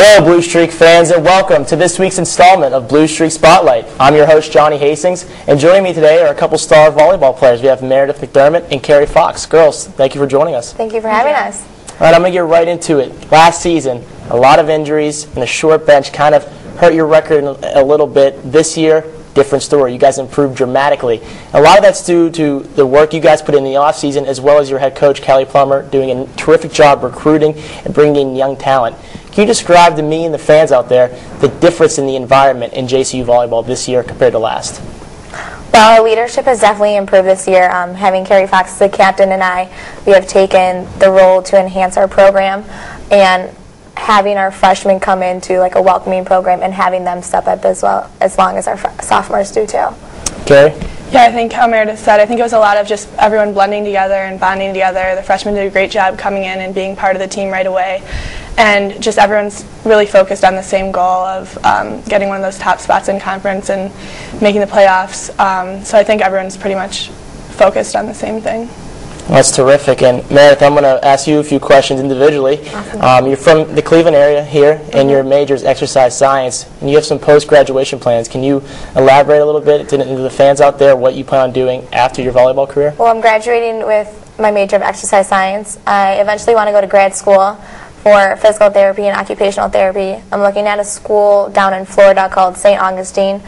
Hello, Blue Streak fans, and welcome to this week's installment of Blue Streak Spotlight. I'm your host, Johnny Hastings, and joining me today are a couple star volleyball players. We have Meredith McDermott and Carrie Foxx. Girls, thank you for joining us. Thank you for having us. All right, I'm going to get right into it. Last season, a lot of injuries and a short bench kind of hurt your record a little bit. This year, different story. You guys improved dramatically. A lot of that's due to the work you guys put in the offseason, as well as your head coach, Kelly Plummer, doing a terrific job recruiting and bringing in young talent. Can you describe to me and the fans out there the difference in the environment in JCU volleyball this year compared to last? Well, our leadership has definitely improved this year. Having Carrie Foxx as the captain and we have taken the role to enhance our program, and having our freshmen come into like a welcoming program and having them step up as well, as long as our sophomores do too. Carrie? Yeah, I think how Meredith said, I think it was a lot of just everyone blending together and bonding together. The freshmen did a great job coming in and being part of the team right away. And just everyone's really focused on the same goal of getting one of those top spots in conference and making the playoffs. So I think everyone's pretty much focused on the same thing. Well, that's terrific. And Meredith, I'm going to ask you a few questions individually. Awesome. You're from the Cleveland area here, and your major is exercise science, and you have some post-graduation plans. Can you elaborate a little bit to the fans out there what you plan on doing after your volleyball career? Well, I'm graduating with my major of exercise science. I eventually want to go to grad school for physical therapy and occupational therapy. I'm looking at a school down in Florida called St. Augustine.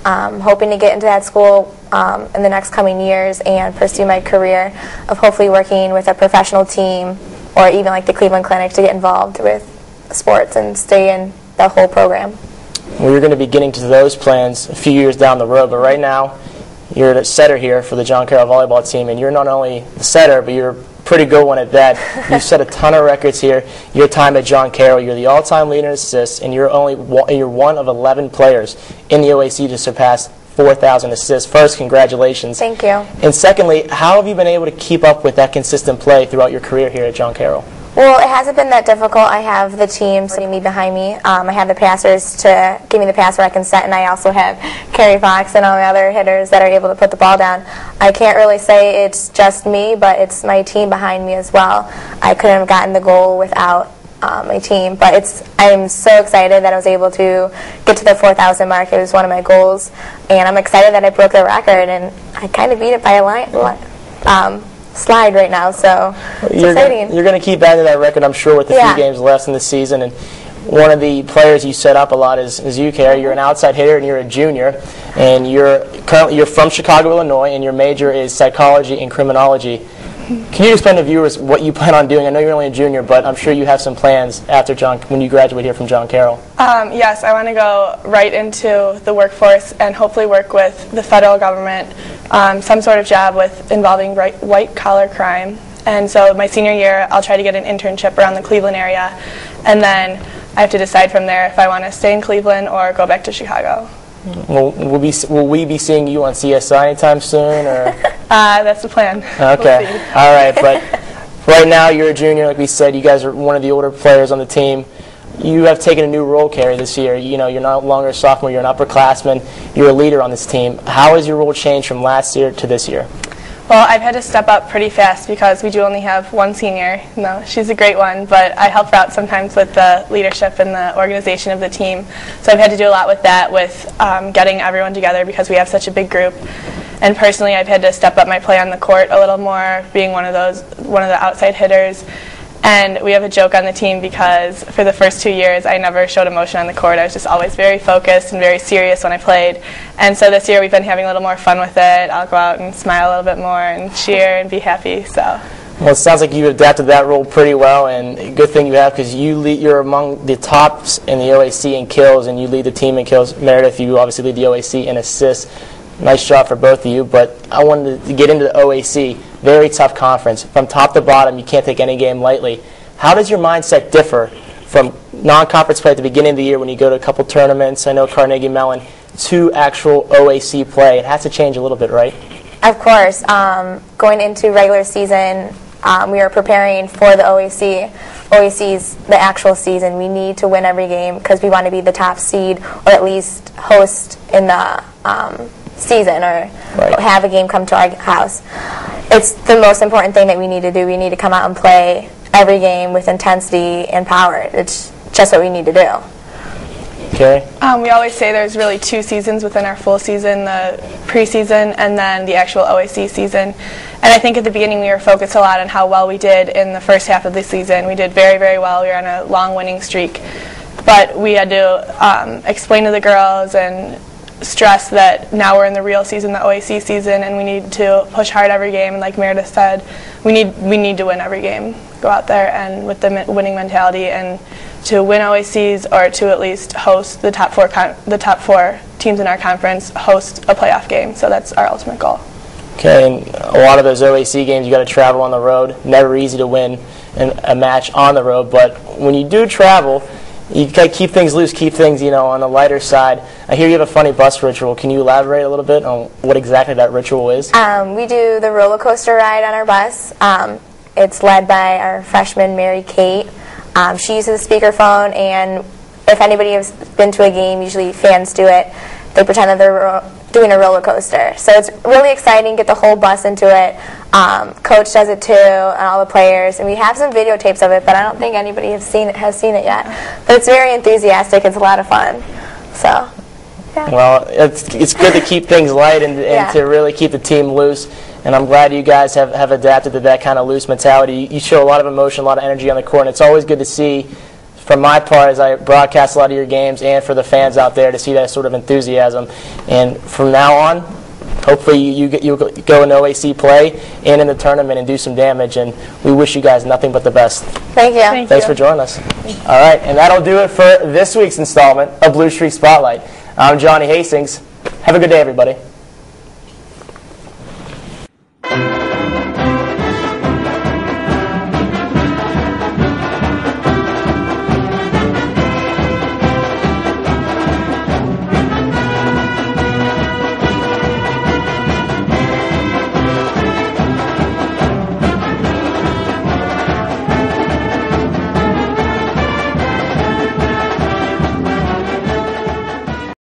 Hoping to get into that school in the next coming years and pursue my career of hopefully working with a professional team or even like the Cleveland Clinic to get involved with sports and stay in the whole program. Well, you're going to be getting to those plans a few years down the road, but right now you're the setter here for the John Carroll volleyball team, and you're not only the setter, but you're a pretty good one at that. You've set a ton of records here. Your time at John Carroll, you're the all-time leader in assists, and you're one of 11 players in the OAC to surpass 4,000 assists. First, congratulations. Thank you. And secondly, how have you been able to keep up with that consistent play throughout your career here at John Carroll? Well, it hasn't been that difficult. I have the team sitting me behind me. I have the passers to give me the pass where I can set, and I also have Carrie Foxx and all the other hitters that are able to put the ball down. I can't really say it's just me, but it's my team behind me as well. I couldn't have gotten the goal without my team, but I'm so excited that I was able to get to the 4,000 mark. It was one of my goals, and I'm excited that I broke the record, and I kind of beat it by a slide right now, so it's exciting. You're going to keep adding to that record, I'm sure, with the few games left in the season. And one of the players you set up a lot is you, Kerry. You're an outside hitter, and you're a junior. And you're from Chicago, Illinois, and your major is psychology and criminology. Can you explain to viewers what you plan on doing? I know you're only a junior, but I'm sure you have some plans after when you graduate here from John Carroll. Yes, I want to go right into the workforce and hopefully work with the federal government, some sort of job involving white-collar crime. And so my senior year, I'll try to get an internship around the Cleveland area, and then I have to decide from there if I want to stay in Cleveland or go back to Chicago. Will we be seeing you on CSI anytime soon? Or? That's the plan. Okay. We'll see. All right. But right now you're a junior, like we said. You guys are one of the older players on the team. You have taken a new role, Carrie, this year. You know, you're no longer a sophomore. You're an upperclassman. You're a leader on this team. How has your role changed from last year to this year? Well, I've had to step up pretty fast because we do only have one senior. No, she's a great one, but I help her out sometimes with the leadership and the organization of the team. So I've had to do a lot with that, with getting everyone together because we have such a big group. And personally, I've had to step up my play on the court a little more, being one of the outside hitters. And we have a joke on the team because for the first 2 years, I never showed emotion on the court. I was just always very focused and very serious when I played. And so this year, we've been having a little more fun with it. I'll go out and smile a little bit more and cheer and be happy. So. Well, it sounds like you've adapted that role pretty well, and a good thing you have because you're among the tops in the OAC in kills, and you lead the team in kills. Meredith, you obviously lead the OAC in assists. Nice job for both of you, but I wanted to get into the OAC. Very tough conference. From top to bottom, you can't take any game lightly. How does your mindset differ from non-conference play at the beginning of the year when you go to a couple tournaments, I know Carnegie Mellon, to actual OAC play? It has to change a little bit, right? Of course. Going into regular season, we are preparing for the OAC. OAC's the actual season. We need to win every game because we want to be the top seed or at least host in the season or have a game come to our house. It's the most important thing that we need to do. We need to come out and play every game with intensity and power. It's just what we need to do. Kerry? We always say there's really 2 seasons within our full season, the preseason and then the actual OAC season. And I think at the beginning we were focused a lot on how well we did in the first half of the season. We did very, very well. We were on a long winning streak. But we had to explain to the girls and stress that now we're in the real season, the OAC season, and we need to push hard every game. And like Meredith said, we need to win every game. Go out there and with the winning mentality and to win OACs or to at least host the top 4 teams in our conference, host a playoff game. So that's our ultimate goal. Okay, and a lot of those OAC games you got to travel on the road. Never easy to win a match on the road, but when you do travel, you got to keep things loose, keep things, on the lighter side. I hear you have a funny bus ritual. Can you elaborate a little bit on what exactly that ritual is? We do the roller coaster ride on our bus. It's led by our freshman Mary Kate. She uses the speakerphone, and if anybody has been to a game, usually fans do it, they pretend that they're doing a roller coaster. So it's really exciting, get the whole bus into it. Coach does it too, and all the players. And we have some videotapes of it, but I don't think anybody has seen it yet. But it's very enthusiastic. It's a lot of fun. So, yeah. Well, it's good to keep things light and to really keep the team loose. And I'm glad you guys have adapted to that kind of loose mentality. You show a lot of emotion, a lot of energy on the court, and it's always good to see, from my part, as I broadcast a lot of your games, and for the fans out there, to see that sort of enthusiasm. And from now on, hopefully you'll go in OAC play and in the tournament and do some damage. And we wish you guys nothing but the best. Thank you. Thanks for joining us. All right, and that'll do it for this week's installment of Blue Streak Spotlight. I'm Johnny Hastings. Have a good day, everybody.